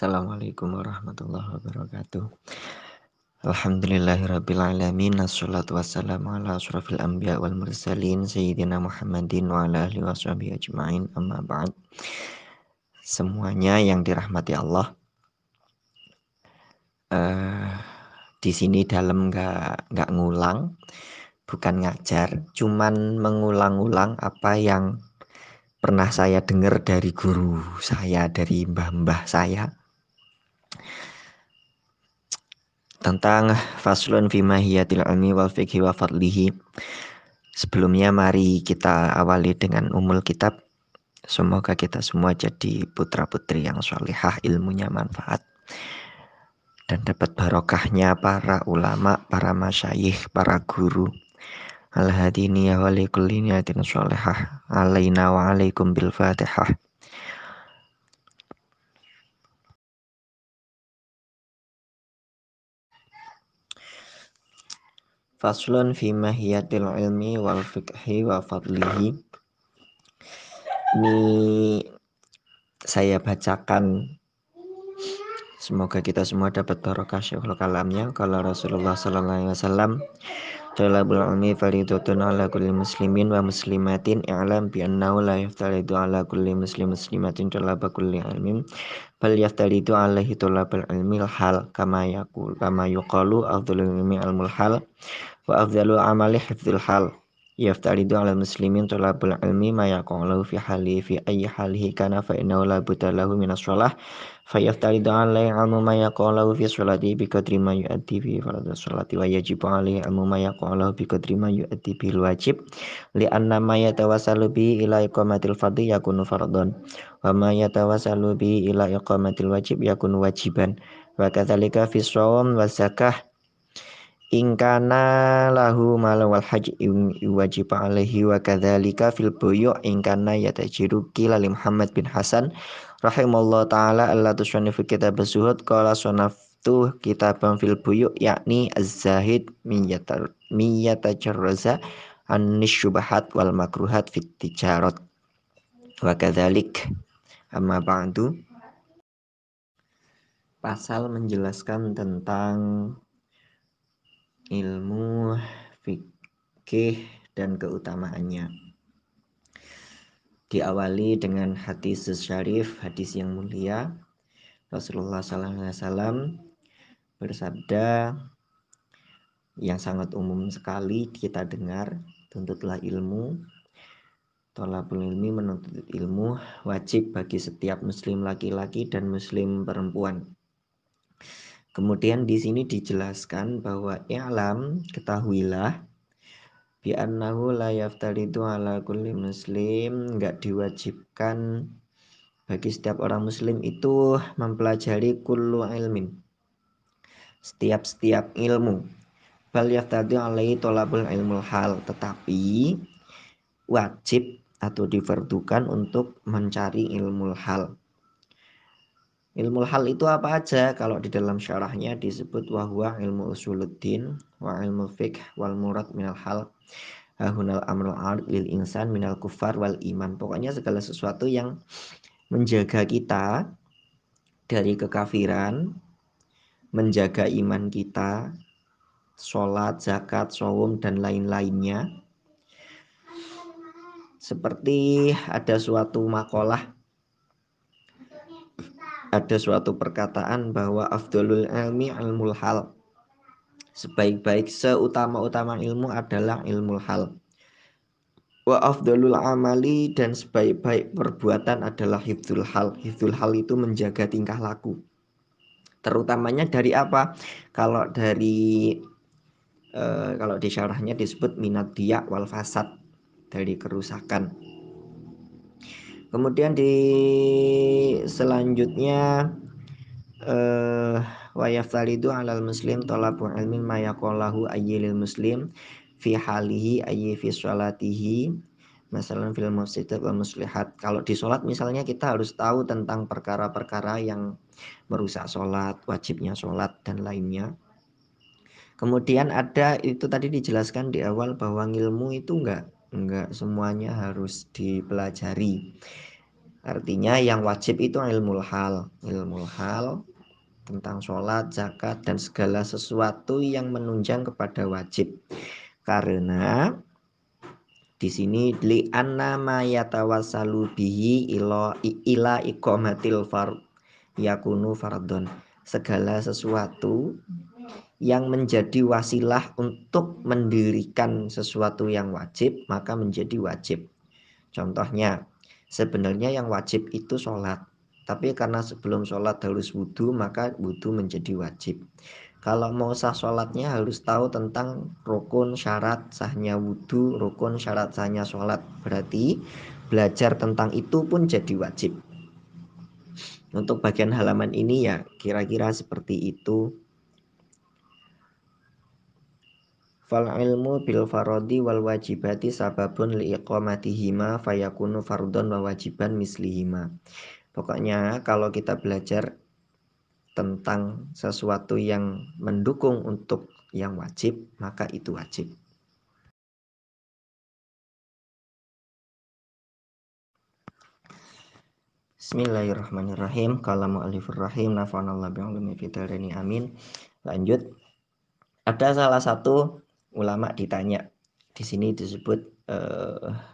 Assalamualaikum warahmatullahi wabarakatuh. Alhamdulillahirrabbilalamin. Assalatu wassalamu ala asrafil anbiya wal mursalin Sayyidina Muhammadin wa ala alihi wa sahbihi ajma'in. Amma ba'd. Semuanya yang dirahmati Allah. Di sini dalam nggak ngulang, bukan ngajar, cuman mengulang-ulang apa yang pernah saya dengar dari guru saya, dari mbah-mbah saya, tentang faslun fi mahiyatil ilmi wal fiqhi wa fadlihi. Sebelumnya mari kita awali dengan umul kitab. Semoga kita semua jadi putra-putri yang sholihah, ilmunya manfaat, dan dapat barokahnya para ulama, para masyayikh, para guru. Al-hadini ya wali kulli niyatin sholihah. Alaina wa alaikum bil fatihah. Faslun fi mahiyatil ilmi wal fiqhi wa fadlihi. Ini saya bacakan, semoga kita semua dapat barokah syekhul kalamnya. Kalau Rasulullah sallallahu alaihi wasallam, talabul ilmi fardhatun ala kulli muslimin wa muslimatin i'lam bi annahu la yaftaridu ala kulli muslimatin talaba kulli ilmin bal yaftaridu alaihi talabul ilmi hal kama yuqalu afdhalul ilmi ilmul hal wa afdhalu amali hifdzul hal. Yaftaridu ala muslimin talabul ilmi ma yaqulu fi hali fi ayyi halihi kana fa innahu la budda lahu minas shalah fa yaftaridu alaihi ilmu ma yaqulu fi sholati bi qadri ma yu'addi fi fardhu sholati wa yajibu alaihi ilmu ma yaqulu bi qadri ma yu'addi bil wajib li anna ma yatawassalu bi ila iqamatil fardhi yakunu fardhon wa ma yatawassalu bi ila iqamatil wajib yakunu wajiban wa kadzalika fi shaum wa zakah ingkana lahu mal wal hajj wajib alaihi wa kadzalika fil buyu' ingkana yatajiru qila li Muhammad bin Hasan rahimallahu taala alla tusannifu kitab az-zuhud qala sanaftu kitaban fil buyu' yakni az-zahid miyatajarraza an-nisyubahat wal makruhat fit tijarat wa kadzalik. Amma ba'du. Pasal menjelaskan tentang ilmu fikih dan keutamaannya. Diawali dengan hadis syarif, hadis yang mulia. Rasulullah SAW bersabda yang sangat umum sekali kita dengar, tuntutlah ilmu. Thalabul ilmi, menuntut ilmu wajib bagi setiap muslim laki-laki dan muslim perempuan. Kemudian di sini dijelaskan bahwa i'lam, ketahuilah, bi annahu la yaftaridu ala kulli muslim, enggak diwajibkan bagi setiap orang muslim itu mempelajari kullu ilmin, setiap ilmu. Bal yaftaridu alaihi thalabul ilmul hal, tetapi wajib atau difardukan untuk mencari ilmul hal. Ilmu hal itu apa aja? Kalau di dalam syarahnya disebut wahwa ilmu usuluddin wa ilmu fiqh wal murad minal hal hunal amrul ard lil insan minal kufar wal iman. Pokoknya segala sesuatu yang menjaga kita dari kekafiran, menjaga iman kita, sholat, zakat, shaum dan lain-lainnya. Seperti ada suatu makalah, ada suatu perkataan bahwa afdhalul ilmi ilmul hal, sebaik-baik seutama-utama ilmu adalah ilmul hal. Wa afdhalul amali, dan sebaik-baik perbuatan adalah hifdzul hal. Hifdzul hal itu menjaga tingkah laku. Terutamanya dari apa? Kalau di syarahnya disebut minad diya wal fasad, dari kerusakan. Kemudian di selanjutnya wa yaftaridu alal muslim talabu ilmin ma yaqalahu ayyil muslim fi halihi ayyi fi sholatihi masalan fil mufsidat wal muslihat. Kalau di sholat misalnya kita harus tahu tentang perkara-perkara yang merusak sholat, wajibnya sholat dan lainnya. Kemudian ada, itu tadi dijelaskan di awal bahwa ilmu itu enggak semuanya harus dipelajari. Artinya yang wajib itu ilmul hal tentang sholat, zakat, dan segala sesuatu yang menunjang kepada wajib. Karena di sini li anna ma yatawassalu bihi ila iqamatil fard yakunu fardhon. Segala sesuatu yang menjadi wasilah untuk mendirikan sesuatu yang wajib maka menjadi wajib. Contohnya, sebenarnya yang wajib itu sholat. Tapi karena sebelum sholat harus wudhu, maka wudhu menjadi wajib. Kalau mau sah sholatnya harus tahu tentang rukun syarat sahnya wudhu, rukun syarat sahnya sholat. Berarti belajar tentang itu pun jadi wajib. Untuk bagian halaman ini ya kira-kira seperti itu. Fal ilmu bil farodi wal wajibati sababun li iqamatihima fayakunu fardon wa wajiban mislihima. Pokoknya kalau kita belajar tentang sesuatu yang mendukung untuk yang wajib, maka itu wajib. Bismillahirrahmanirrahim. Qala mu'allifur rahim nafa'anallahu bi'ulumi fid dharain amin. Lanjut. Ada salah satu ulama ditanya. Di sini disebut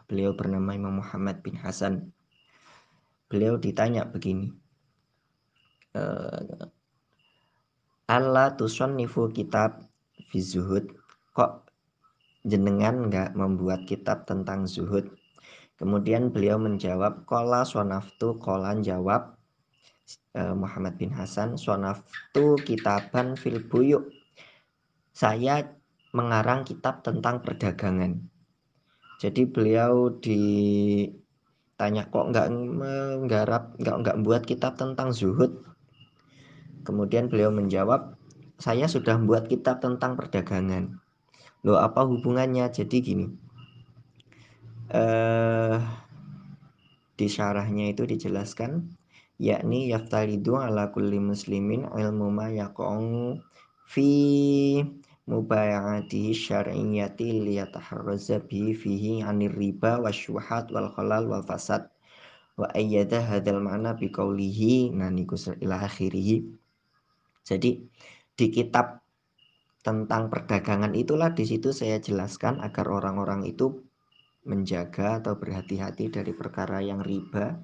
beliau bernama Imam Muhammad bin Hasan. Beliau ditanya begini. Allah tusannifu kitab fi zuhud. Kok jenengan enggak membuat kitab tentang zuhud? Kemudian beliau menjawab, qala sonaftu, qolan jawab Muhammad bin Hasan, sonaftu kitaban fil buyuk. Saya mengarang kitab tentang perdagangan. Jadi beliau ditanya kok enggak buat kitab tentang zuhud. Kemudian beliau menjawab, saya sudah membuat kitab tentang perdagangan. Loh, apa hubungannya? Jadi gini, di syarahnya itu dijelaskan, yakni yaftalidu ala kulli muslimin ilmu ma yaqong fi mubaya'atihi syar'iyyati liyataharraza bihi fihi anir riba wasyuhat wal khalal wal fasad wa ayyada hadzal ma'na biqaulihi nanikus ila akhirih. Jadi di kitab tentang perdagangan itulah di situ saya jelaskan agar orang-orang itu menjaga atau berhati-hati dari perkara yang riba,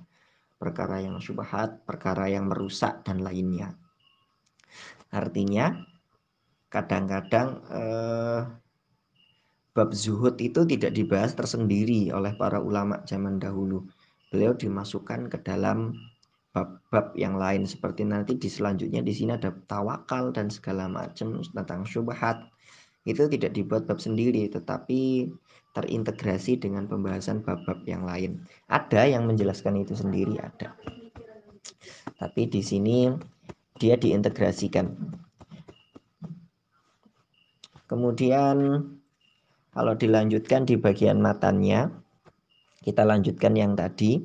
perkara yang syubhat, perkara yang merusak dan lainnya. Artinya kadang-kadang bab zuhud itu tidak dibahas tersendiri oleh para ulama zaman dahulu. Beliau dimasukkan ke dalam bab-bab yang lain, seperti nanti di selanjutnya di sini ada tawakal dan segala macam tentang syubhat. Itu tidak dibuat bab sendiri, tetapi terintegrasi dengan pembahasan bab-bab yang lain. Ada yang menjelaskan itu sendiri, ada. Tapi di sini dia diintegrasikan. Kemudian kalau dilanjutkan di bagian matannya, kita lanjutkan yang tadi.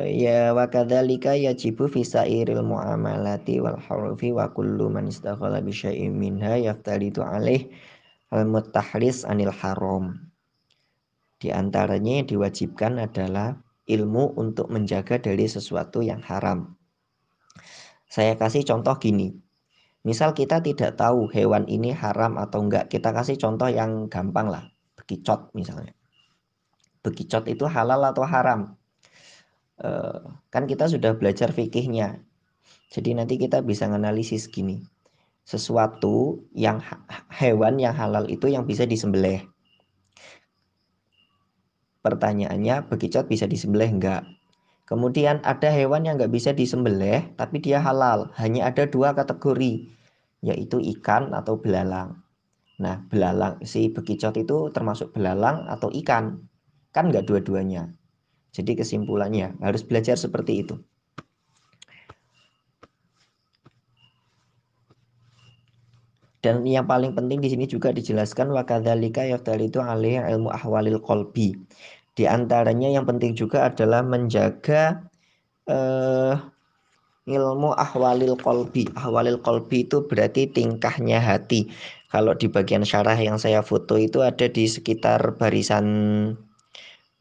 Ya wa kadzalika yajibu fi sairil muamalati wal hurfi wa kullu man istaghala bi syai'in minha yaftalitu alaih al-mutahris anil haram. Di antaranya yang diwajibkan adalah ilmu untuk menjaga dari sesuatu yang haram. Saya kasih contoh gini. Misal kita tidak tahu hewan ini haram atau enggak. Kita kasih contoh yang gampang lah. Bekicot misalnya. Bekicot itu halal atau haram? Kan kita sudah belajar fikihnya. Jadi nanti kita bisa menganalisis gini. Sesuatu yang hewan yang halal itu yang bisa disembelih. Pertanyaannya, bekicot bisa disembelih enggak? Kemudian ada hewan yang nggak bisa disembelih, tapi dia halal. Hanya ada dua kategori, yaitu ikan atau belalang. Nah, belalang, si bekicot itu termasuk belalang atau ikan. Kan nggak dua-duanya. Jadi kesimpulannya harus belajar seperti itu. Dan yang paling penting di sini juga dijelaskan wa kadzalika yaftalitu alaihi ilmu ahwalil qalbi. Di antaranya yang penting juga adalah menjaga ilmu ahwalil qalbi. Ahwalil qalbi itu berarti tingkahnya hati. Kalau di bagian syarah yang saya foto itu ada di sekitar barisan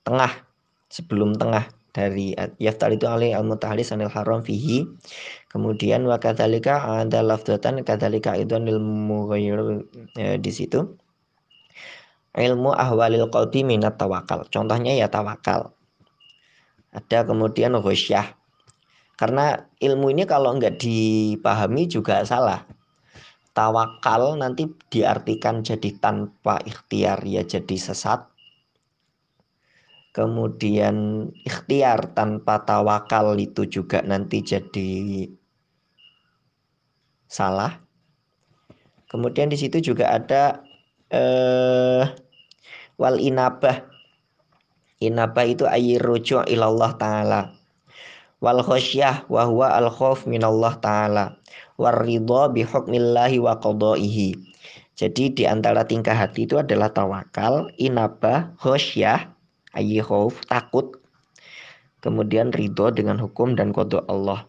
tengah. sebelum tengah dari yaftal itu alih al-mutahlis anil haram fihi. Kemudian wa kadzalika ada lafdzatan kadzalika itu ilmu di situ ilmu ahwalil qalbi minat tawakal. Contohnya ya tawakal. Ada kemudian ghasyah. Karena ilmu ini kalau nggak dipahami juga salah. Tawakal nanti diartikan jadi tanpa ikhtiar ya jadi sesat. Kemudian ikhtiar tanpa tawakal itu juga nanti jadi salah. Kemudian di situ juga ada wal inabah. Inabah itu ayir ruju' ilallah ta'ala. Wal khosyah wa huwa al khauf minallah ta'ala. War ridha bi hukmillahi wa qadaihi. Jadi di antara tingkah hati itu adalah tawakal, inabah, khosyah, ayyi khauf, takut, kemudian ridho dengan hukum dan qada Allah.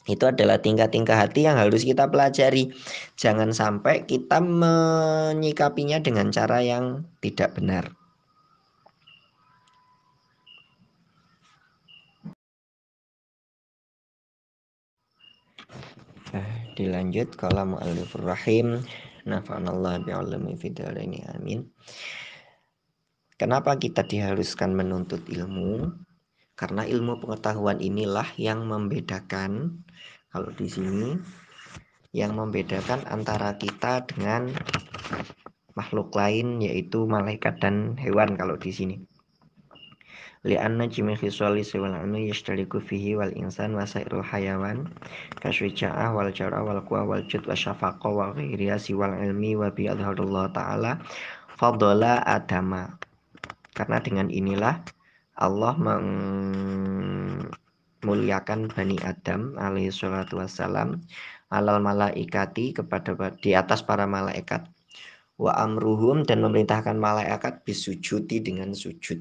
Itu adalah tingkah-tingkah hati yang harus kita pelajari. Jangan sampai kita menyikapinya dengan cara yang tidak benar. Dilanjut kalau mu'allifur rahim nafa'anallah bi'alami fidalaini amin. Kenapa kita diharuskan menuntut ilmu? Karena ilmu pengetahuan inilah yang membedakan, kalau di sini yang membedakan antara kita dengan makhluk lain yaitu malaikat dan hewan kalau di sini. Li'anna jimi khiswali siwal anu yashtariku fihi wal insan wa sairul hayawan kasyuja'ah wal jar'ah wal quwa wal jud wa syafaqah wa ghairiya siwal ilmi wa bi'adharullah ta'ala fadala adama. Karena dengan inilah Allah memuliakan Bani Adam alaihi salatu wassalam alal malaikati kepada di atas para malaikat wa amruhum dan memerintahkan malaikat bisujudi dengan sujud.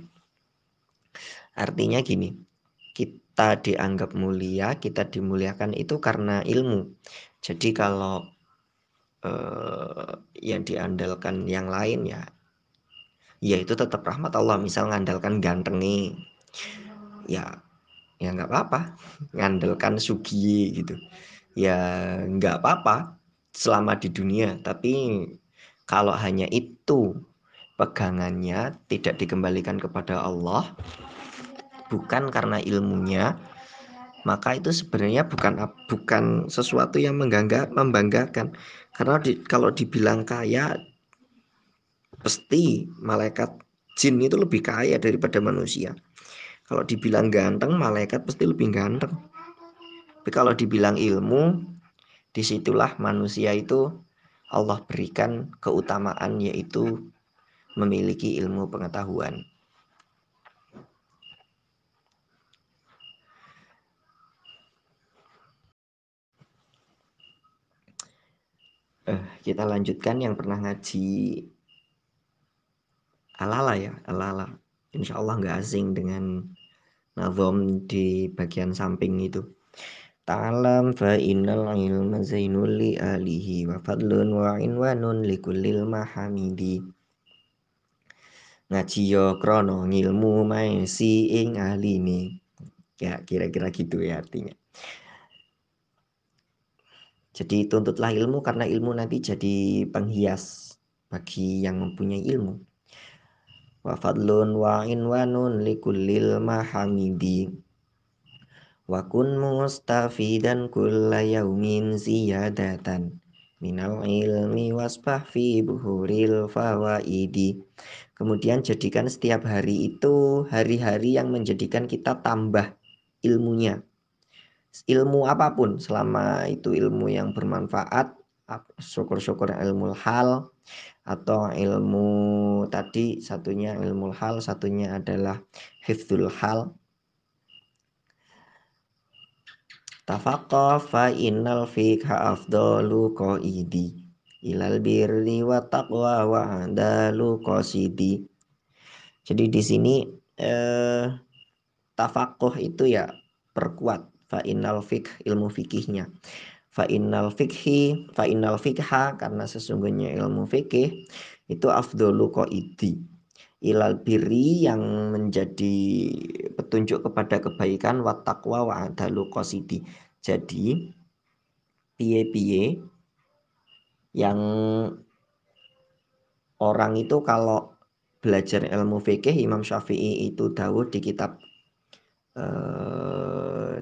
Artinya gini, kita dianggap mulia, kita dimuliakan itu karena ilmu. Jadi kalau yang diandalkan yang lain ya itu tetap rahmat Allah. Misal ngandalkan ganteng nih, ya nggak apa-apa. Ngandalkan sugi gitu, ya nggak apa-apa selama di dunia. Tapi kalau hanya itu pegangannya tidak dikembalikan kepada Allah, bukan karena ilmunya, maka itu sebenarnya bukan sesuatu yang membanggakan. Karena kalau dibilang kaya, pasti malaikat jin itu lebih kaya daripada manusia. Kalau dibilang ganteng, malaikat pasti lebih ganteng. Tapi kalau dibilang ilmu, disitulah manusia itu Allah berikan keutamaan, yaitu memiliki ilmu pengetahuan. Kita lanjutkan yang pernah ngaji Alala ya, Alala. Insya Allah nggak asing dengan nazom di bagian samping itu. Ta'alam fa innal ilma zainul li alihi wa fadlun wa inwanun li kullil mahamidi. Ngaji yo krono ngilmu maesi ing aline. Ya kira-kira gitu ya artinya. Jadi tuntutlah ilmu karena ilmu nanti jadi penghias bagi yang mempunyai ilmu. Wa fadlun wa inwanun likullil mahamidi. Wa kun mustafidan kulla yaumin ziyadatan minal ilmi wasbah fi buhuril fawaidi. Kemudian jadikan setiap hari itu hari-hari yang menjadikan kita tambah ilmunya. Ilmu apapun, selama itu ilmu yang bermanfaat, syukur-syukur ilmu hal, atau ilmu tadi satunya ilmu hal, satunya adalah hifdzul hal. Tafaqqah fa innal fiqha afdalu qaidi ilal birri wa taqwa wa adalu qasidi. Jadi di sini tafaqquh itu ya perkuat. Fa innal fiqh, ilmu fikihnya. Fa innal fiqha, karena sesungguhnya ilmu fikih itu afdalu qaidi, ilal birri yang menjadi petunjuk kepada kebaikan, wa taqwa wa adalu qasidi. Jadi piye-piye yang orang itu kalau belajar ilmu fikih, Imam Syafi'i itu dawuh di kitab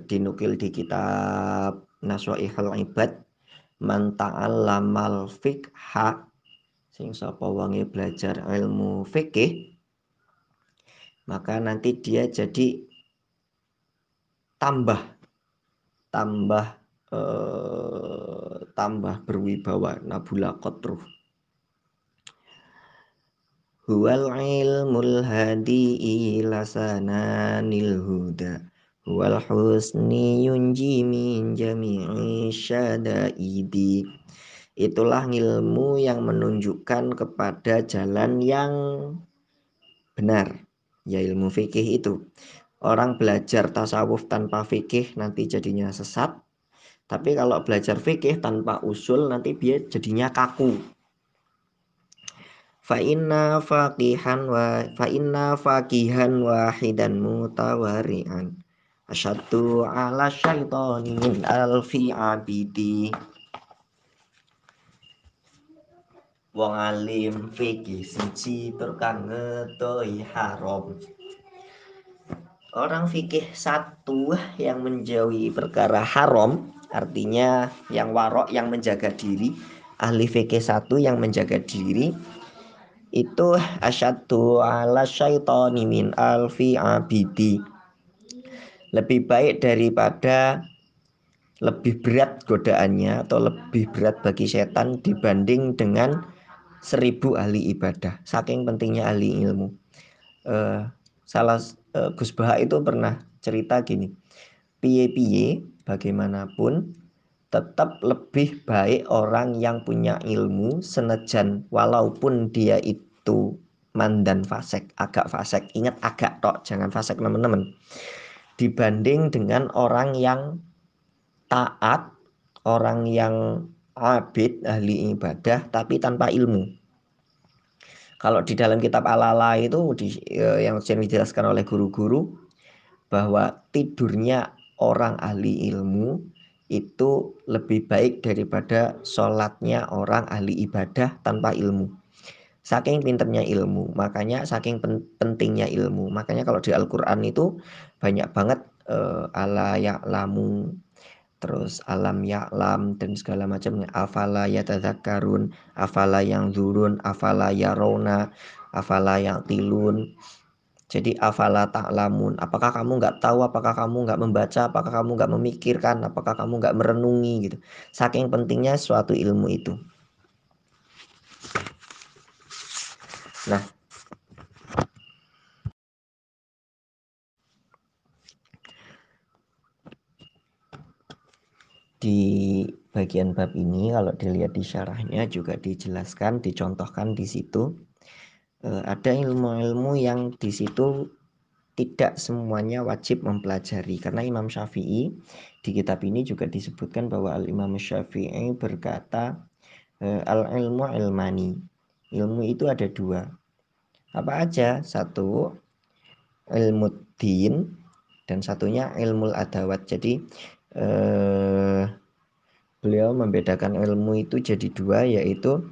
dinukil di kitab Naswaihul Ibad, man ta'allamal fiqha, sing sapa wonge belajar ilmu fikih, maka nanti dia jadi tambah berwibawa, nabula qatruh. Huwal ilmul hadi ila sananil huda, huwal husni yunji min jami'i syadaidi. Itulah ilmu yang menunjukkan kepada jalan yang benar, ya ilmu fikih itu. Orang belajar tasawuf tanpa fikih nanti jadinya sesat. Tapi kalau belajar fikih tanpa usul nanti dia jadinya kaku. Fa inna faqihan wahidan mutawari'an asyaddu ala syaitani min alfi abidi. Wong alim fikih siji tur kang ngetoi haram. Orang fikih satu yang menjauhi perkara haram, artinya yang warok, yang menjaga diri. Ahli fikih satu yang menjaga diri itu asyaddu ala syaitani min alfi abidi, lebih baik daripada, lebih berat godaannya atau lebih berat bagi setan dibanding dengan 1000 ahli ibadah. Saking pentingnya ahli ilmu. Gus Baha itu pernah cerita gini, piye-piye bagaimanapun tetap lebih baik orang yang punya ilmu, senajan walaupun dia itu mandan fasek, agak fasek, ingat agak tok, jangan fasek teman-teman, dibanding dengan orang yang taat, orang yang abid, ahli ibadah tapi tanpa ilmu. Kalau di dalam kitab Al-Ala itu yang sering dijelaskan oleh guru-guru, bahwa tidurnya orang ahli ilmu itu lebih baik daripada sholatnya orang ahli ibadah tanpa ilmu. Saking pinternya ilmu, makanya saking pentingnya ilmu. Makanya kalau di Al-Quran itu banyak banget ala ya'lamu, terus alam ya'lam dan segala macamnya. Afala yatadzakkarun, afala yanzurun, afala yarawna, afala yaqilun. Jadi afala ta'lamun, apakah kamu nggak tahu, apakah kamu nggak membaca, apakah kamu nggak memikirkan, apakah kamu nggak merenungi gitu. Saking pentingnya suatu ilmu itu. Nah, di bagian bab ini kalau dilihat di syarahnya juga dijelaskan, dicontohkan di situ ada ilmu-ilmu yang di situ tidak semuanya wajib mempelajari, karena Imam Syafi'i di kitab ini juga disebutkan bahwa Al-Imam Syafi'i berkata al-ilmu ilmani, ilmu itu ada dua. Apa aja? Satu ilmu din dan satunya ilmu adawat. Jadi beliau membedakan ilmu itu jadi dua, yaitu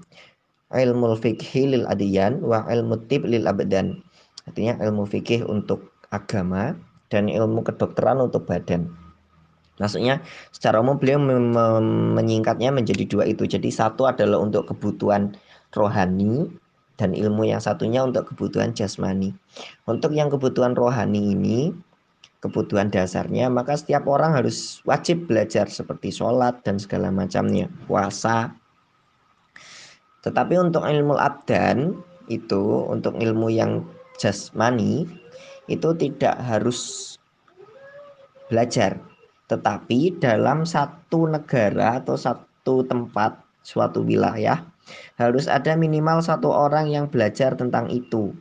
ilmu fikhi lil adiyan wa ilmu tib lil abdan. Artinya ilmu fikih untuk agama dan ilmu kedokteran untuk badan. Maksudnya secara umum beliau menyingkatnya menjadi dua itu. Jadi satu adalah untuk kebutuhan rohani dan ilmu yang satunya untuk kebutuhan jasmani. Untuk yang kebutuhan rohani ini, kebutuhan dasarnya, maka setiap orang harus wajib belajar seperti sholat dan segala macamnya, puasa. Tetapi untuk ilmu abdan itu, untuk ilmu yang jasmani itu tidak harus belajar. Tetapi dalam satu negara atau satu tempat, suatu wilayah, harus ada minimal satu orang yang belajar tentang itu.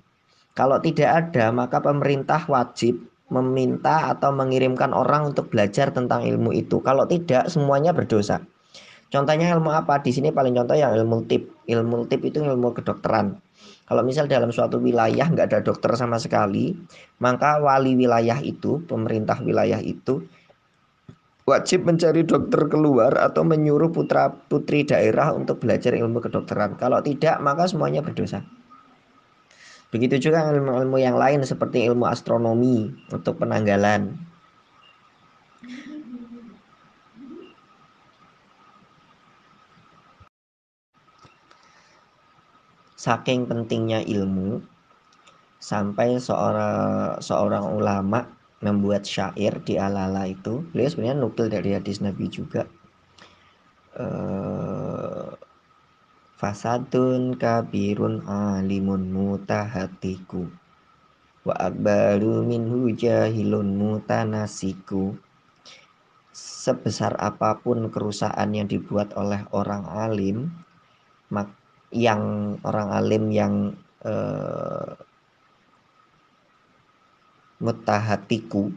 Kalau tidak ada, maka pemerintah wajib meminta atau mengirimkan orang untuk belajar tentang ilmu itu. Kalau tidak, semuanya berdosa. Contohnya ilmu apa? Di sini paling contoh yang ilmu tib. Ilmu tib itu ilmu kedokteran. Kalau misal dalam suatu wilayah nggak ada dokter sama sekali, maka wali wilayah itu, pemerintah wilayah itu wajib mencari dokter keluar atau menyuruh putra putri daerah untuk belajar ilmu kedokteran. Kalau tidak, maka semuanya berdosa. Begitu juga ilmu-ilmu yang lain seperti ilmu astronomi untuk penanggalan. Saking pentingnya ilmu, sampai seorang ulama membuat syair di Al-Ala itu. Beliau sebenarnya nukil dari hadis Nabi juga. Fasadun kabirun alimun mutahatiku wa akbaru minhu jahilun mutanasiku. Sebesar apapun kerusakan yang dibuat oleh orang alim, orang alim yang mutahatiku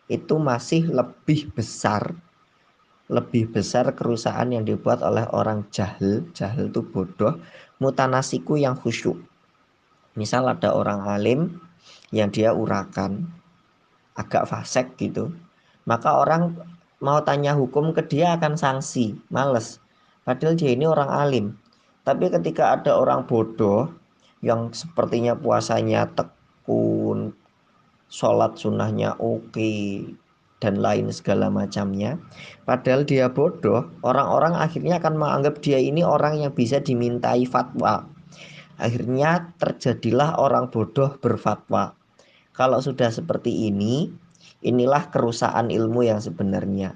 itu masih lebih besar kerusakan yang dibuat oleh orang jahil itu bodoh, mutanasiku yang khusyuk. Misal ada orang alim yang dia urakan agak fasik gitu, maka orang mau tanya hukum ke dia akan sanksi, males. Padahal dia ini orang alim. Tapi ketika ada orang bodoh yang sepertinya puasanya tekun, sholat sunnahnya oke, dan lain segala macamnya, padahal dia bodoh, orang-orang akhirnya akan menganggap dia ini orang yang bisa dimintai fatwa. Akhirnya terjadilah orang bodoh berfatwa. Kalau sudah seperti ini, inilah kerusakan ilmu yang sebenarnya.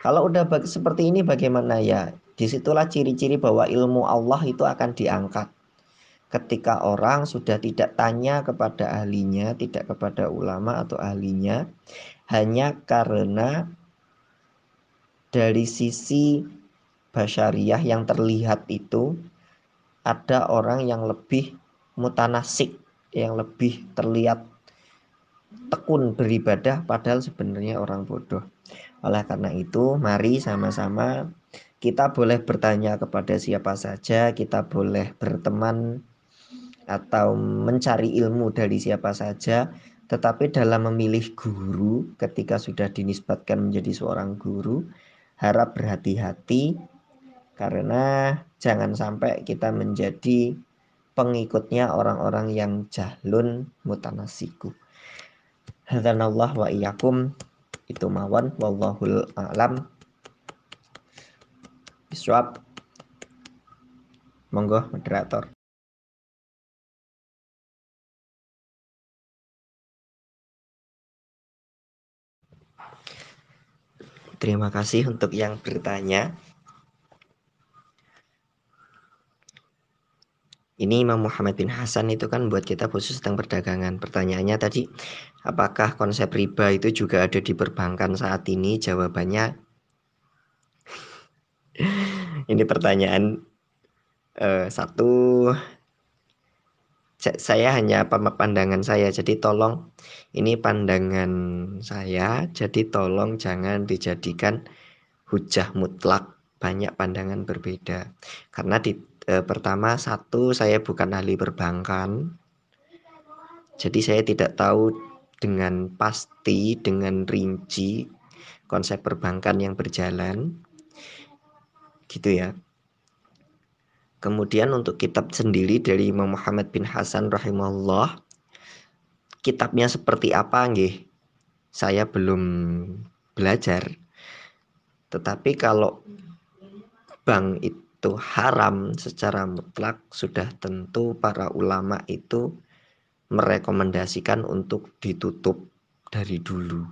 Kalau udah seperti ini bagaimana ya? Disitulah ciri-ciri bahwa ilmu Allah itu akan diangkat. Ketika orang sudah tidak tanya kepada ahlinya, tidak kepada ulama atau ahlinya, hanya karena dari sisi basyariah yang terlihat itu ada orang yang lebih mutanasik, yang lebih terlihat tekun beribadah padahal sebenarnya orang bodoh. Oleh karena itu, mari sama-sama kita boleh bertanya kepada siapa saja, kita boleh berteman atau mencari ilmu dari siapa saja, tetapi dalam memilih guru ketika sudah dinisbatkan menjadi seorang guru, harap berhati-hati karena jangan sampai kita menjadi pengikutnya orang-orang yang jahlun mutanasiku. Hadanallah wa iyyakum, itu mawon, wallahul a'lam biswab. Monggo moderator. Terima kasih untuk yang bertanya. Ini Imam Muhammad bin Hasan itu kan buat kita khusus tentang perdagangan. Pertanyaannya tadi, apakah konsep riba itu juga ada di perbankan saat ini? Jawabannya, ini pertanyaan satu, saya hanya pandangan saya. Jadi tolong, ini pandangan saya. Jadi tolong jangan dijadikan hujah mutlak. Banyak pandangan berbeda. Karena pertama, satu, saya bukan ahli perbankan. Jadi saya tidak tahu dengan pasti, dengan rinci konsep perbankan yang berjalan. Gitu ya. Kemudian untuk kitab sendiri dari Imam Muhammad bin Hasan rahimahullah, kitabnya seperti apa nggih? Saya belum belajar. Tetapi kalau bank itu haram secara mutlak, sudah tentu para ulama itu merekomendasikan untuk ditutup dari dulu.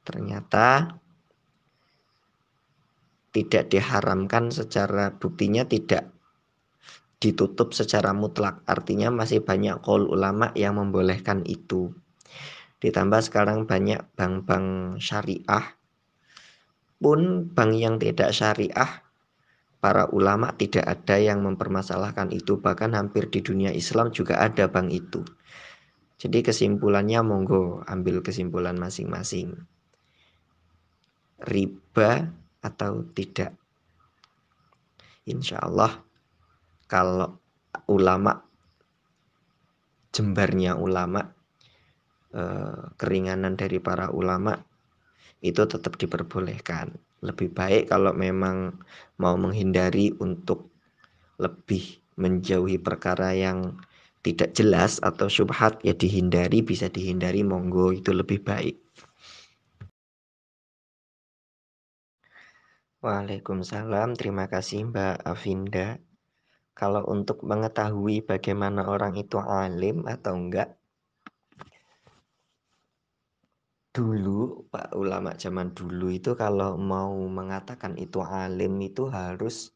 Ternyata tidak diharamkan secara, buktinya tidak ditutup secara mutlak. Artinya masih banyak qaul ulama yang membolehkan itu. Ditambah sekarang banyak bank-bank syariah. Pun bank yang tidak syariah, para ulama tidak ada yang mempermasalahkan itu. Bahkan hampir di dunia Islam juga ada bank itu. Jadi kesimpulannya monggo ambil kesimpulan masing-masing. Riba atau tidak? Insya Allah kalau ulama, jembarnya ulama, keringanan dari para ulama itu tetap diperbolehkan. Lebih baik kalau memang mau menghindari untuk lebih menjauhi perkara yang tidak jelas atau syubhat, ya dihindari, bisa dihindari, monggo, itu lebih baik. Waalaikumsalam, terima kasih Mbak Avinda. Kalau untuk mengetahui bagaimana orang itu alim atau enggak, dulu Pak ulama zaman dulu itu kalau mau mengatakan itu alim itu harus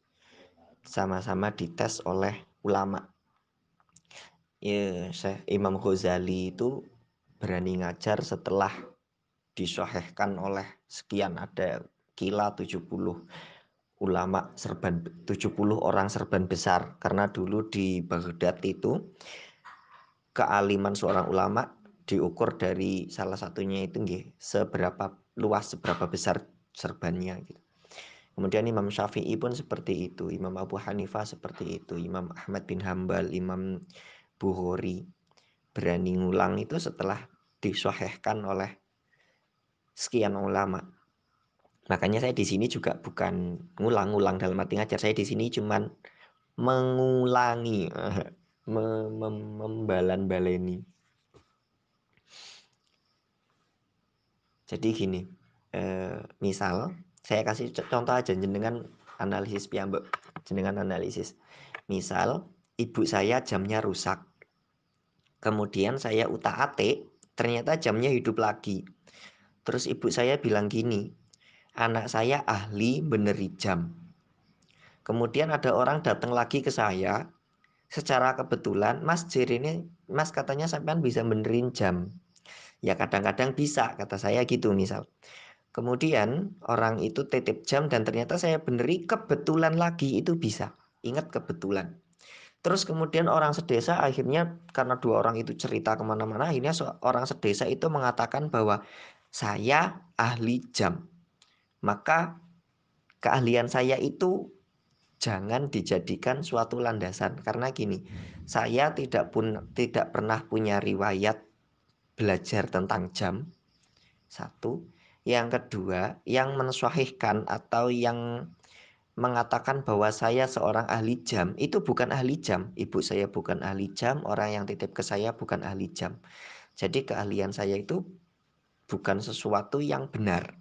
sama-sama dites oleh ulama. Ya, Syekh Imam Ghazali itu berani ngajar setelah disahihkan oleh sekian, ada kila 70 ulama serban, 70 orang serban besar, karena dulu di Baghdad itu kealiman seorang ulama diukur dari salah satunya itu nggih, seberapa luas, seberapa besar serbannya gitu. Kemudian Imam Syafi'i pun seperti itu, Imam Abu Hanifah seperti itu, Imam Ahmad bin Hambal, Imam Bukhari berani ngulang itu setelah disahihkan oleh sekian ulama. Makanya saya di sini juga bukan ngulang-ngulang dalam arti ngajar, saya di sini cuman mengulangi, membalan-baleni. Jadi gini, misal saya kasih contoh aja jenengan analisis piyambak, jenengan analisis. Misal ibu saya jamnya rusak, kemudian saya utak-atik, ternyata jamnya hidup lagi. Terus ibu saya bilang gini, anak saya ahli beneri jam. Kemudian ada orang datang lagi ke saya, secara kebetulan, Mas Jir ini, Mas katanya sampean bisa benerin jam. Ya kadang-kadang bisa, kata saya gitu misal. Kemudian orang itu titip jam dan ternyata saya beneri, kebetulan lagi itu bisa. Ingat kebetulan. Terus kemudian orang sedesa akhirnya, karena dua orang itu cerita kemana-mana, akhirnya orang sedesa itu mengatakan bahwa saya ahli jam. Maka keahlian saya itu jangan dijadikan suatu landasan. Karena gini, saya tidak pernah punya riwayat belajar tentang jam. Satu. Yang kedua, yang mensahihkan atau yang mengatakan bahwa saya seorang ahli jam, itu bukan ahli jam. Ibu saya bukan ahli jam, orang yang titip ke saya bukan ahli jam. Jadi keahlian saya itu bukan sesuatu yang benar.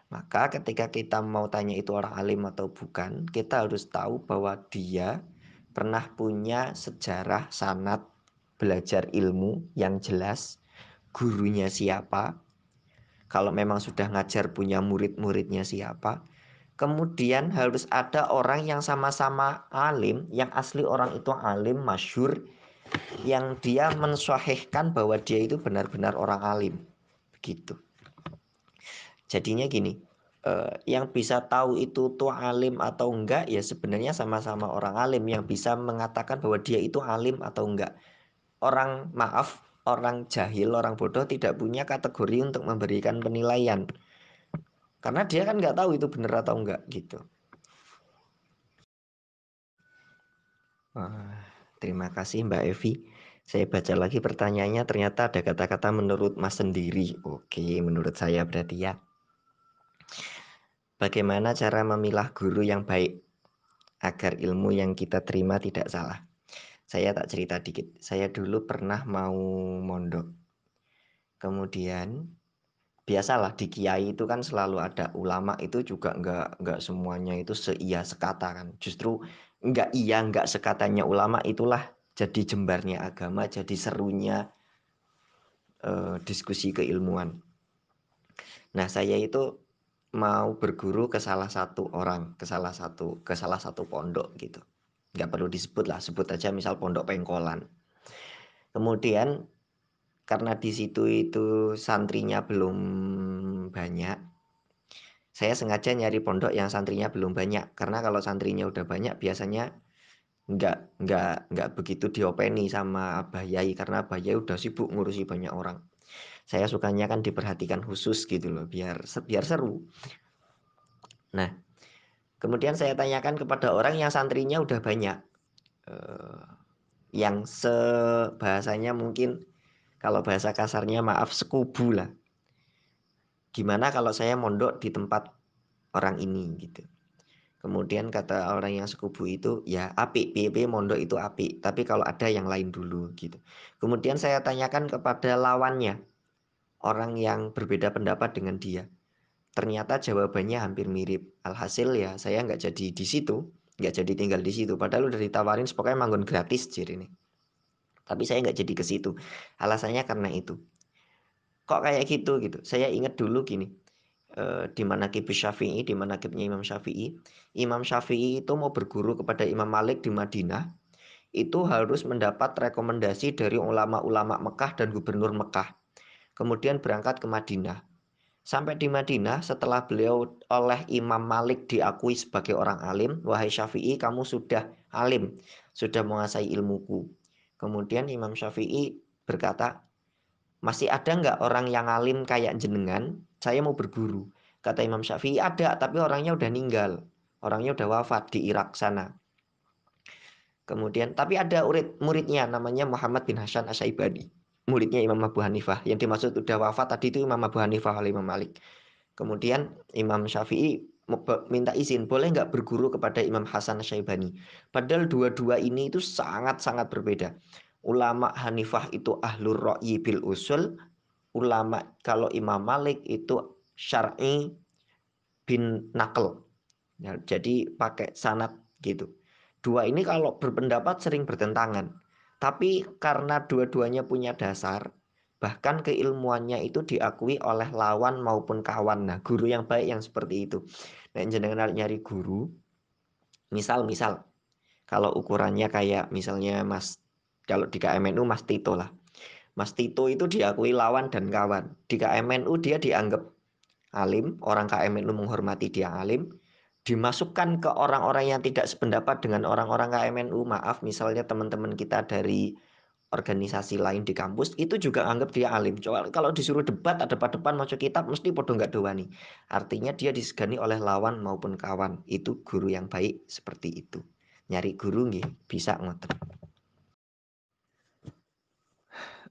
Maka ketika kita mau tanya itu orang alim atau bukan, kita harus tahu bahwa dia pernah punya sejarah sanad belajar ilmu yang jelas, gurunya siapa, kalau memang sudah ngajar punya murid-muridnya siapa. Kemudian harus ada orang yang sama-sama alim, yang asli orang itu alim, masyhur, yang dia mensahihkan bahwa dia itu benar-benar orang alim. Begitu. Jadinya gini, yang bisa tahu itu tuh alim atau enggak ya sebenarnya sama-sama orang alim yang bisa mengatakan bahwa dia itu alim atau enggak. Orang jahil, orang bodoh tidak punya kategori untuk memberikan penilaian. Karena dia kan nggak tahu itu benar atau enggak gitu. Wah, terima kasih Mbak Evi. Saya baca lagi pertanyaannya, ternyata ada kata-kata menurut Mas sendiri. Oke, menurut saya berarti ya. Bagaimana cara memilah guru yang baik agar ilmu yang kita terima tidak salah? Saya tak cerita dikit. Saya dulu pernah mau mondok. Kemudian biasalah di kiai itu kan selalu ada ulama, itu juga nggak semuanya itu seia sekata kan. Justru nggak iya nggak sekatanya ulama itulah jadi jembarnya agama, jadi serunya diskusi keilmuan. Nah saya itu mau berguru ke salah satu orang, ke salah satu pondok gitu. Nggak perlu disebut lah, sebut aja misal Pondok Pengkolan. Kemudian karena di situ itu santrinya belum banyak, saya sengaja nyari pondok yang santrinya belum banyak. Karena kalau santrinya udah banyak biasanya nggak begitu diopeni sama Abah Yai, karena Abah Yai udah sibuk ngurusi banyak orang. Saya sukanya kan diperhatikan khusus gitu loh, biar seru. Nah, kemudian saya tanyakan kepada orang yang santrinya udah banyak. yang sebahasanya mungkin kalau bahasa kasarnya maaf sekubu lah. Gimana kalau saya mondok di tempat orang ini gitu. Kemudian kata orang yang sekubu itu, ya apik, piye mondok itu apik, tapi kalau ada yang lain dulu gitu. Kemudian saya tanyakan kepada lawannya, orang yang berbeda pendapat dengan dia. Ternyata jawabannya hampir mirip. Alhasil ya saya nggak jadi di situ, nggak jadi tinggal di situ. Padahal udah ditawarin pokoknya manggon gratis jadi ini. Tapi saya nggak jadi ke situ. Alasannya karena itu. Kok kayak gitu? Saya ingat dulu gini. Di manaqib Syafi'i, di manaqibnya Imam Syafi'i. Imam Syafi'i itu mau berguru kepada Imam Malik di Madinah, itu harus mendapat rekomendasi dari ulama-ulama Mekah dan gubernur Mekah. Kemudian berangkat ke Madinah. Sampai di Madinah, setelah beliau oleh Imam Malik diakui sebagai orang alim, wahai Syafi'i, kamu sudah alim, sudah menguasai ilmuku. Kemudian Imam Syafi'i berkata, masih ada nggak orang yang alim kayak jenengan? Saya mau berguru. Kata Imam Syafi'i, ada, tapi orangnya udah meninggal. Orangnya udah wafat di Irak sana. Kemudian, tapi ada muridnya namanya Muhammad bin Hasan Asy-Syaibani. Muridnya Imam Abu Hanifah. Yang dimaksud udah wafat tadi itu Imam Abu Hanifah oleh Imam Malik. Kemudian Imam Syafi'i minta izin, boleh nggak berguru kepada Imam Hasan Asy-Syaibani. Padahal dua-dua ini itu sangat-sangat berbeda. Ulama Hanifah itu ahlur ra'yi bil usul. Ulama kalau Imam Malik itu syar'i bin naql. Ya, jadi pakai sanad gitu. Dua ini kalau berpendapat sering bertentangan. Tapi karena dua-duanya punya dasar, bahkan keilmuannya itu diakui oleh lawan maupun kawan. Nah, guru yang baik yang seperti itu. Nah, jenengan nyari guru, misal kalau ukurannya kayak misalnya kalau di KMNU Mas Tito lah. Mas Tito itu diakui lawan dan kawan. Di KMNU dia dianggap alim, orang KMNU menghormati dia alim, dimasukkan ke orang-orang yang tidak sependapat dengan orang-orang KMNU, maaf misalnya teman-teman kita dari organisasi lain di kampus, itu juga anggap dia alim. Coba kalau disuruh debat, ada depan maca kitab, mesti podo nggak dowani. Artinya dia disegani oleh lawan maupun kawan. Itu guru yang baik seperti itu. Nyari guru nggih, bisa ngoten.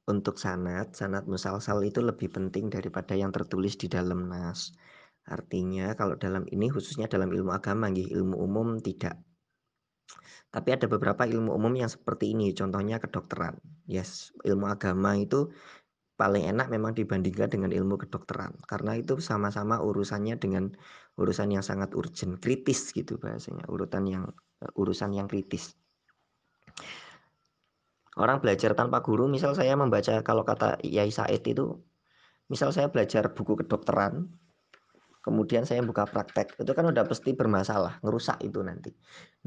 Untuk sanad musalsal itu lebih penting daripada yang tertulis di dalam nas. Artinya kalau dalam ini khususnya dalam ilmu agama, ilmu umum tidak. Tapi ada beberapa ilmu umum yang seperti ini, contohnya kedokteran. Yes, ilmu agama itu paling enak memang dibandingkan dengan ilmu kedokteran. Karena itu sama-sama urusannya dengan urusan yang sangat urgent, kritis gitu bahasanya, urusan yang kritis. Orang belajar tanpa guru, misal saya membaca, kalau kata Yai Said itu, misal saya belajar buku kedokteran, kemudian saya buka praktek, itu kan udah pasti bermasalah, ngerusak itu nanti.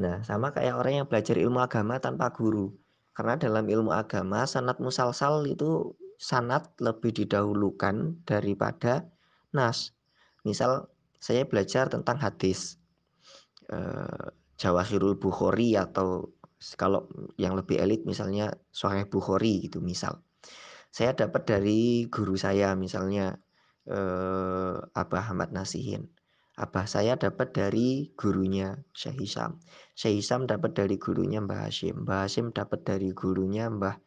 Nah, sama kayak orang yang belajar ilmu agama tanpa guru. Karena dalam ilmu agama, sanad musalsal itu sanad lebih didahulukan daripada nas. Misal saya belajar tentang hadis, Jawahirul Bukhari, atau kalau yang lebih elit misalnya Sahih Bukhari gitu misal. Saya dapat dari guru saya misalnya Abah Ahmad Nasihin. Abah saya dapat dari gurunya Syekh Hisam. Syekh Hisam dapat dari gurunya Mbah Hashim. Mbah Hashim dapat dari gurunya Mbah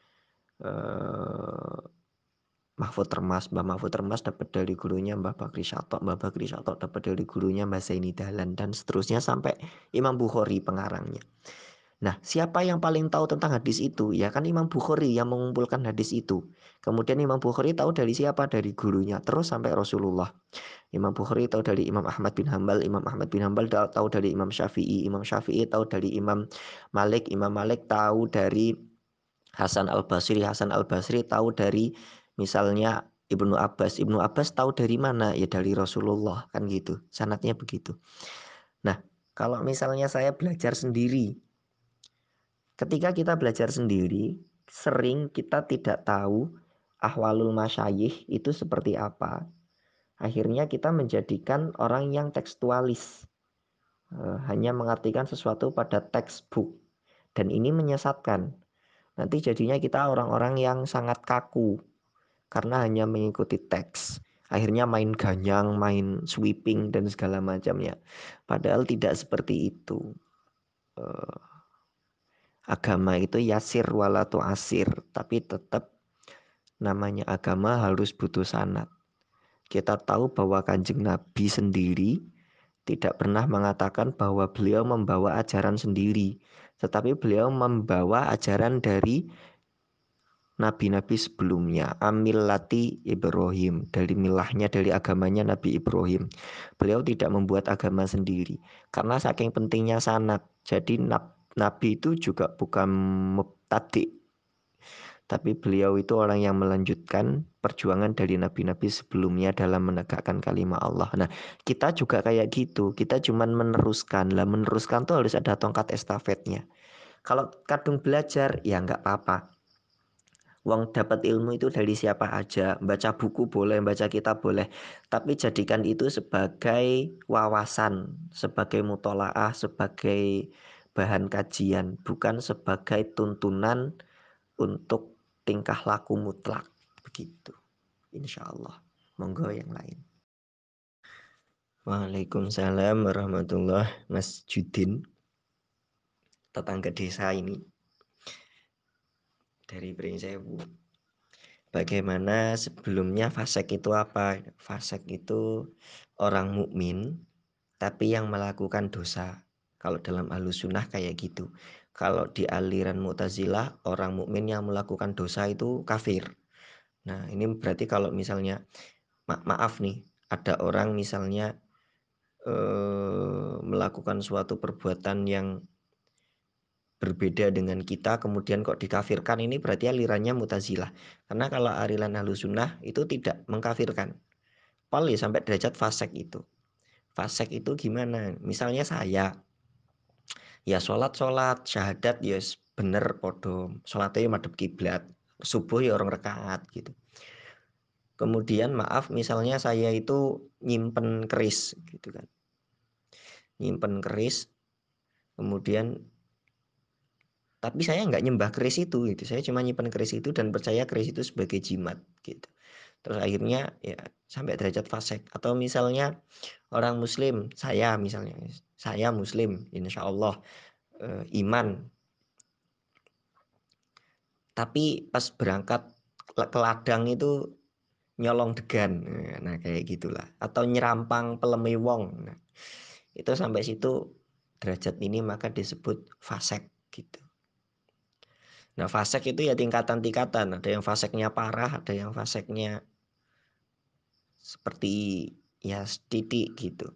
Mahfud Termas. Mbah Mahfud Termas dapat dari gurunya Mbah Bakri Syatok. Mbah Bakri Syatok dapat dari gurunya Mbah Zaini Dahlan, dan seterusnya sampai Imam Bukhari pengarangnya. Nah, siapa yang paling tahu tentang hadis itu? Ya kan Imam Bukhari yang mengumpulkan hadis itu. Kemudian Imam Bukhari tahu dari siapa? Dari gurunya. Terus sampai Rasulullah. Imam Bukhari tahu dari Imam Ahmad bin Hambal. Imam Ahmad bin Hambal tahu dari Imam Syafi'i. Imam Syafi'i tahu dari Imam Malik. Imam Malik tahu dari Hasan al-Basri. Hasan al-Basri tahu dari misalnya Ibnu Abbas. Ibnu Abbas tahu dari mana? Ya dari Rasulullah. Kan gitu. Sanadnya begitu. Nah, kalau misalnya saya belajar sendiri, ketika kita belajar sendiri, sering kita tidak tahu ahwalul masyayikh itu seperti apa. Akhirnya kita menjadikan orang yang tekstualis, hanya mengartikan sesuatu pada textbook. Dan ini menyesatkan. Nanti jadinya kita orang-orang yang sangat kaku, karena hanya mengikuti teks. Akhirnya main ganyang, main sweeping, dan segala macamnya. Padahal tidak seperti itu. Agama itu yasir wala tu'asir, tapi tetap namanya agama harus butuh sanad. Kita tahu bahwa Kanjeng Nabi sendiri tidak pernah mengatakan bahwa beliau membawa ajaran sendiri, tetapi beliau membawa ajaran dari nabi-nabi sebelumnya, amillati Ibrahim, dari milahnya, dari agamanya Nabi Ibrahim. Beliau tidak membuat agama sendiri karena saking pentingnya sanad. Jadi nabi itu juga bukan mubtadi, tapi beliau itu orang yang melanjutkan perjuangan dari nabi-nabi sebelumnya dalam menegakkan kalimat Allah. Nah, kita juga kayak gitu. Kita cuman meneruskan. Lah meneruskan tuh harus ada tongkat estafetnya. Kalau kadung belajar, ya nggak apa-apa. Wong dapat ilmu itu dari siapa aja. Baca buku boleh, baca kitab boleh. Tapi jadikan itu sebagai wawasan, sebagai mutolaah, sebagai bahan kajian. Bukan sebagai tuntunan untuk tingkah laku mutlak. Begitu. Insya Allah. Monggo yang lain. Waalaikumsalam warahmatullahi. Mas Judin, tetangga desa ini dari Pringsewu. Bagaimana sebelumnya fasek itu apa? Fasek itu orang mukmin tapi yang melakukan dosa. Kalau dalam Ahlussunnah kayak gitu. Kalau di aliran Mu'tazilah orang mukmin yang melakukan dosa itu kafir. Nah, ini berarti kalau misalnya maaf nih, ada orang misalnya melakukan suatu perbuatan yang berbeda dengan kita kemudian kok dikafirkan, ini berarti alirannya Mu'tazilah. Karena kalau aliran Ahlussunnah itu tidak mengkafirkan. Pol ya sampai derajat fasek itu. Fasek itu gimana? Misalnya saya ya sholat syahadat ya bener podo, sholatnya madhep kiblat, subuh ya orang rekaat gitu. Kemudian maaf misalnya saya itu nyimpen keris gitu kan. Nyimpen keris kemudian tapi saya nggak nyembah keris itu gitu. Saya cuma nyimpan keris itu dan percaya keris itu sebagai jimat gitu. Terus akhirnya ya sampai derajat fasik. Atau misalnya orang muslim, saya misalnya, saya muslim, insya Allah iman. Tapi pas berangkat ke ladang itu nyolong degan. Nah kayak gitulah. Atau nyerampang peleme wong. Nah, itu sampai situ derajat ini maka disebut fasik gitu. Nah, fasek itu ya tingkatan-tingkatan. Ada yang faseknya parah, ada yang faseknya seperti ya titik gitu.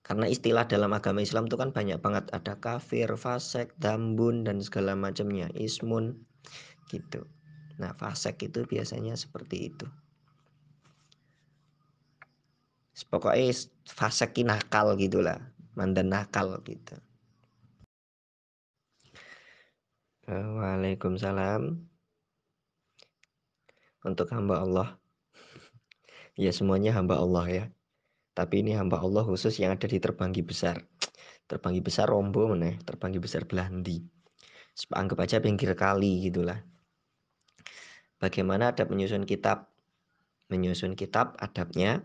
Karena istilah dalam agama Islam itu kan banyak banget. Ada kafir, fasek, dambun, dan segala macamnya. Ismun gitu. Nah, fasek itu biasanya seperti itu. Pokoknya fasek nakal gitulah. Mandan nakal gitu. Waalaikumsalam. Untuk hamba Allah. Ya semuanya hamba Allah ya. Tapi ini hamba Allah khusus yang ada di Terbanggi Besar. Terbanggi Besar Rombo mana? Terbanggi Besar Belandi. Anggap aja pinggir kali gitulah. Bagaimana adab menyusun kitab? Menyusun kitab adabnya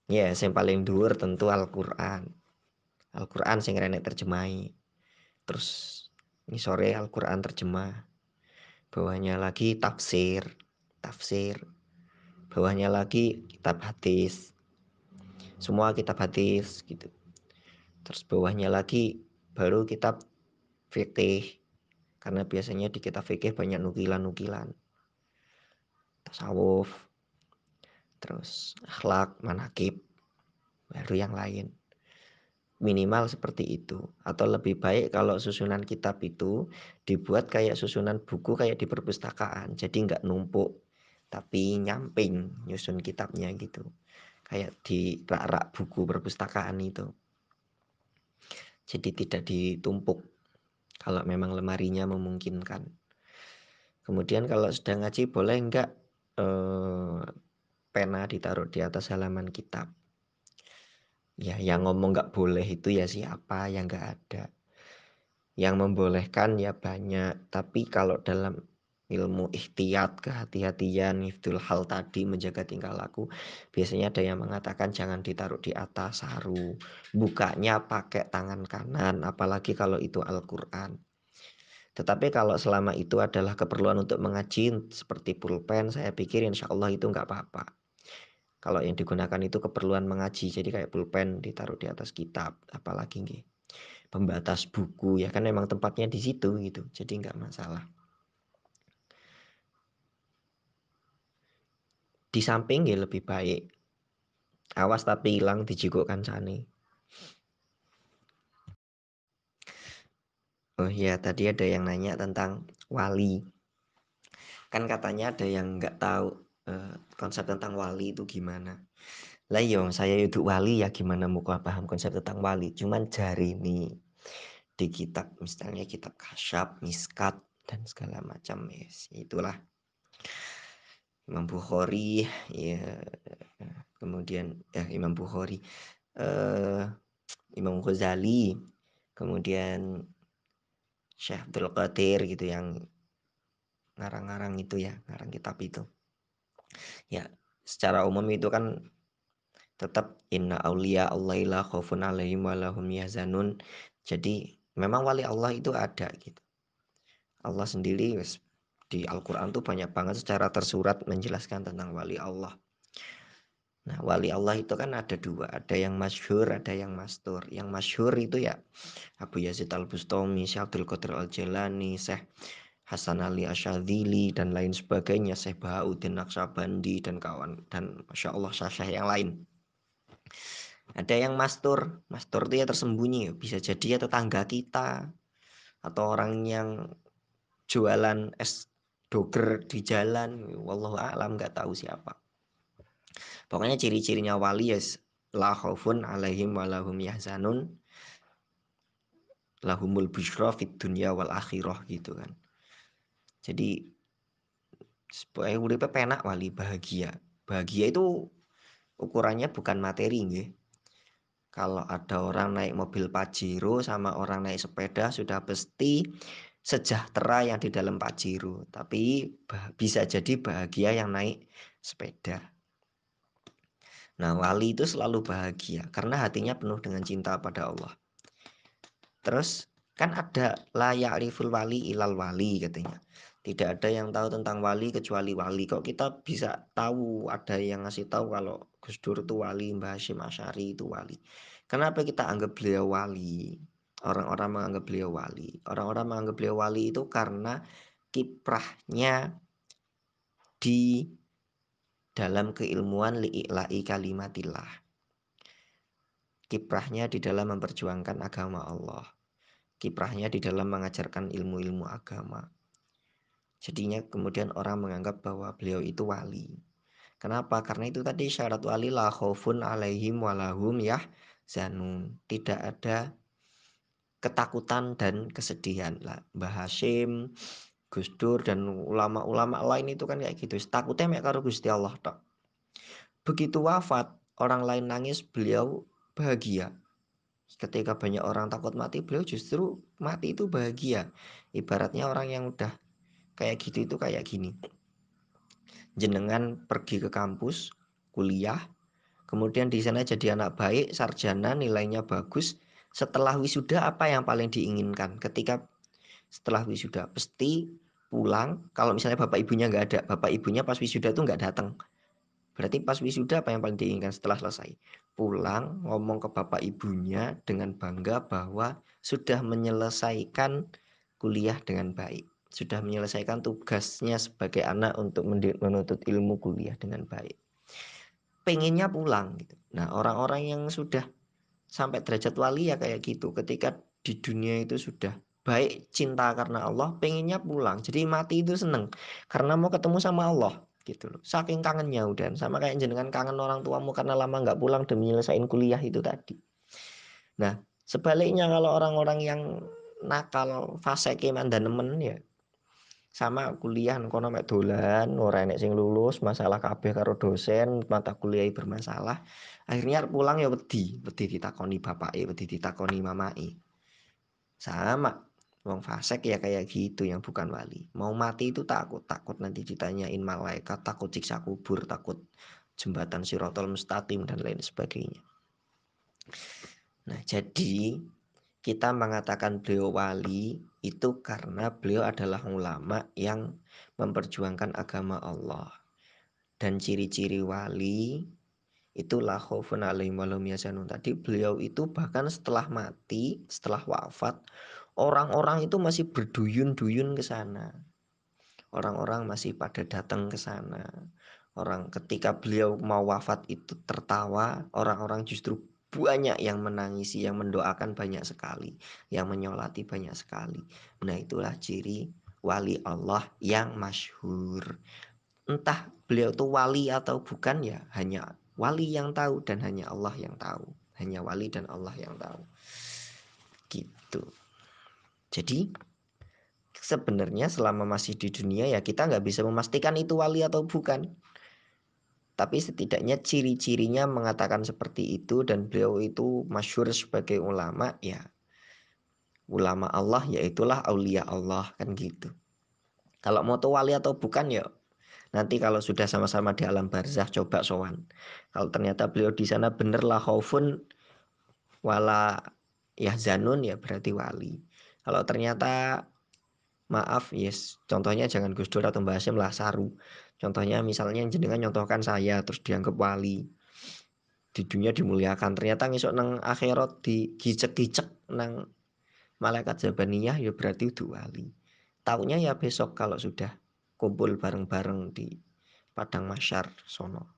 ya yang paling dhuwur tentu Al-Qur'an. Al-Qur'an sing renek terjemahi. Terus ini sore Al-Qur'an terjemah. Bawahnya lagi tafsir. Tafsir. Bawahnya lagi kitab hadis. Semua kitab hadis gitu. Terus bawahnya lagi baru kitab fikih. Karena biasanya di kitab fikih banyak nukilan-nukilan. Tasawuf, terus akhlak, manakib, baru yang lain. Minimal seperti itu. Atau lebih baik kalau susunan kitab itu dibuat kayak susunan buku kayak di perpustakaan. Jadi nggak numpuk, tapi nyamping nyusun kitabnya gitu. Kayak di rak-rak buku perpustakaan itu. Jadi tidak ditumpuk kalau memang lemarinya memungkinkan. Kemudian kalau sedang ngaji boleh enggak pena ditaruh di atas halaman kitab. Ya, yang ngomong nggak boleh itu ya siapa yang nggak ada. Yang membolehkan ya banyak. Tapi kalau dalam ilmu ikhtiyat, kehati-hatian, hifdzul hal tadi, menjaga tingkah laku. Biasanya ada yang mengatakan jangan ditaruh di atas saru, bukanya pakai tangan kanan, apalagi kalau itu Al-Quran. Tetapi kalau selama itu adalah keperluan untuk mengaji seperti pulpen, saya pikir insya Allah itu nggak apa-apa. Kalau yang digunakan itu keperluan mengaji, jadi kayak pulpen ditaruh di atas kitab, apalagi nggih, pembatas buku ya kan memang tempatnya di situ gitu, jadi nggak masalah. Di samping ya lebih baik. Awas tapi hilang dijikuk kancane. Oh ya, tadi ada yang nanya tentang wali. Kan katanya ada yang nggak tahu konsep tentang wali itu gimana. Lah yo, saya itu wali ya gimana mau paham konsep tentang wali. Cuman jari ini di kitab misalnya kitab Kasyaf, Miskat dan segala macam yes. Itulah Imam Bukhari ya, kemudian ya Imam Bukhari, eh, Imam Ghazali, kemudian Syekh Abdul Qadir gitu yang ngarang-ngarang itu ya, ngarang kitab itu. Ya, secara umum itu kan tetap inna auliya Allahi la khaufun alaihim wa lahum yahzanun. Jadi memang wali Allah itu ada gitu. Allah sendiri di Al-Quran tuh banyak banget secara tersurat menjelaskan tentang wali Allah. Nah, wali Allah itu kan ada dua, ada yang masyhur, ada yang mastur. Yang masyhur itu ya Abu Yazid Al-Bustami, Syekh Abdul Qadir Al-Jailani, Syekh Hasan Ali Asyadzili dan lain sebagainya, Syekh Bahauddin Naqsyabandi dan kawan dan Masya Allah syekh yang lain. Ada yang mastur, mastur itu ya tersembunyi, bisa jadi ya tetangga kita atau orang yang jualan es doger di jalan, wallahu a'lam nggak tahu siapa. Pokoknya ciri-cirinya wali ya la khaufun alaihim walahum yahzanun lahumul busyra fid dunya wal akhirah gitu kan. Jadi supaya uripnya penak wali bahagia. Bahagia itu ukurannya bukan materi nggih. Kalau ada orang naik mobil Pajero sama orang naik sepeda sudah pasti sejahtera yang di dalam Pajero, tapi bisa jadi bahagia yang naik sepeda. Nah, wali itu selalu bahagia karena hatinya penuh dengan cinta pada Allah. Terus kan ada la ya'riful wali ilal wali katanya. Tidak ada yang tahu tentang wali kecuali wali. Kok kita bisa tahu ada yang ngasih tahu kalau Gus Dur itu wali, Mbah Hasyim Asy'ari itu wali. Kenapa kita anggap beliau wali? Orang-orang menganggap beliau wali. Orang-orang menganggap beliau wali itu karena kiprahnya di dalam keilmuan li'ila'i kalimatillah. Kiprahnya di dalam memperjuangkan agama Allah. Kiprahnya di dalam mengajarkan ilmu-ilmu agama. Jadinya kemudian orang menganggap bahwa beliau itu wali. Kenapa? Karena itu tadi syarat wali la khaufun alaihim walahum yahzanun. Tidak ada ketakutan dan kesedihan lah. Mbah Hasyim, Gus Dur dan ulama-ulama lain itu kan kayak gitu. Takutnya mek karo Gusti Allah tok. Begitu wafat, orang lain nangis, beliau bahagia. Ketika banyak orang takut mati, beliau justru mati itu bahagia. Ibaratnya orang yang udah kayak gitu itu kayak gini. Jenengan pergi ke kampus, kuliah, kemudian di sana jadi anak baik, sarjana, nilainya bagus. Setelah wisuda apa yang paling diinginkan? Ketika setelah wisuda pasti pulang. Kalau misalnya bapak ibunya nggak ada, bapak ibunya pas wisuda tuh nggak datang. Berarti pas wisuda apa yang paling diinginkan setelah selesai? Pulang ngomong ke bapak ibunya dengan bangga bahwa sudah menyelesaikan kuliah dengan baik. Sudah menyelesaikan tugasnya sebagai anak untuk menuntut ilmu kuliah dengan baik. Pengennya pulang gitu. Nah, orang-orang yang sudah sampai derajat wali ya kayak gitu. Ketika di dunia itu sudah baik cinta karena Allah, pengennya pulang. Jadi mati itu seneng karena mau ketemu sama Allah gitu loh. Saking kangennya udah sama kayak jenengan kangen orang tuamu karena lama nggak pulang demi nyelesain kuliah itu tadi. Nah, sebaliknya kalau orang-orang yang nakal fase mandanemen ya sama kuliah kono mek dolan ora enek sing lulus masalah kabeh karo dosen mata kuliah bermasalah akhirnya pulang ya wedi ditakoni bapake wedi ditakoni mamake sama Wong fasik ya kayak gitu yang bukan wali. Mau mati itu takut, takut nanti ditanyain malaikat, takut siksa kubur, takut jembatan Sirotol Mustaqim dan lain sebagainya. Nah, jadi kita mengatakan beliau wali itu karena beliau adalah ulama yang memperjuangkan agama Allah. Dan ciri-ciri wali itulah khaufun alaihim walam yahzanun. Tadi beliau itu bahkan setelah mati, setelah wafat, orang-orang itu masih berduyun-duyun ke sana. Orang-orang masih pada datang ke sana. Orang ketika beliau mau wafat itu tertawa, orang-orang justru banyak yang menangisi, yang mendoakan banyak sekali, yang menyolati banyak sekali. Nah, itulah ciri wali Allah yang masyhur. Entah beliau itu wali atau bukan ya, hanya wali yang tahu dan hanya Allah yang tahu. Hanya wali dan Allah yang tahu. Gitu. Jadi sebenarnya selama masih di dunia ya kita nggak bisa memastikan itu wali atau bukan. Tapi setidaknya ciri-cirinya mengatakan seperti itu dan beliau itu masyhur sebagai ulama ya. Ulama Allah yaitulah aulia Allah kan gitu. Kalau mau tuh wali atau bukan ya nanti kalau sudah sama-sama di alam barzah coba sowan. Kalau ternyata beliau di sana bener la khaufun wala yahzanun ya berarti wali. Kalau ternyata maaf, yes. Contohnya jangan Gus Dur atau Mbah Hasyim lah saru. Contohnya misalnya jenengan nyontohkan saya terus dianggap wali. Di dunia dimuliakan. Ternyata ngisuk nang akhirat digicek-gicek nang malaikat Zabaniyah ya berarti itu wali. Taunya ya besok kalau sudah kumpul bareng-bareng di padang masyar sono.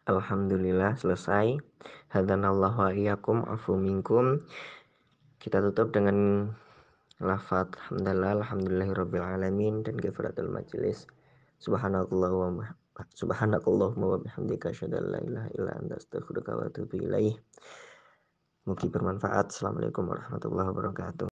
Alhamdulillah selesai. Hadanallahu wa iyyakum afu minkum. Kita tutup dengan lafaz hamdalah alhamdulillahirabbil alamin dan kafaratul majelis. Subhanakallahumma wa bihamdika asyhadu an la ilaha illa anta astaghfiruka wa atubu ilaik. Mungkin bermanfaat. Assalamualaikum warahmatullahi wabarakatuh.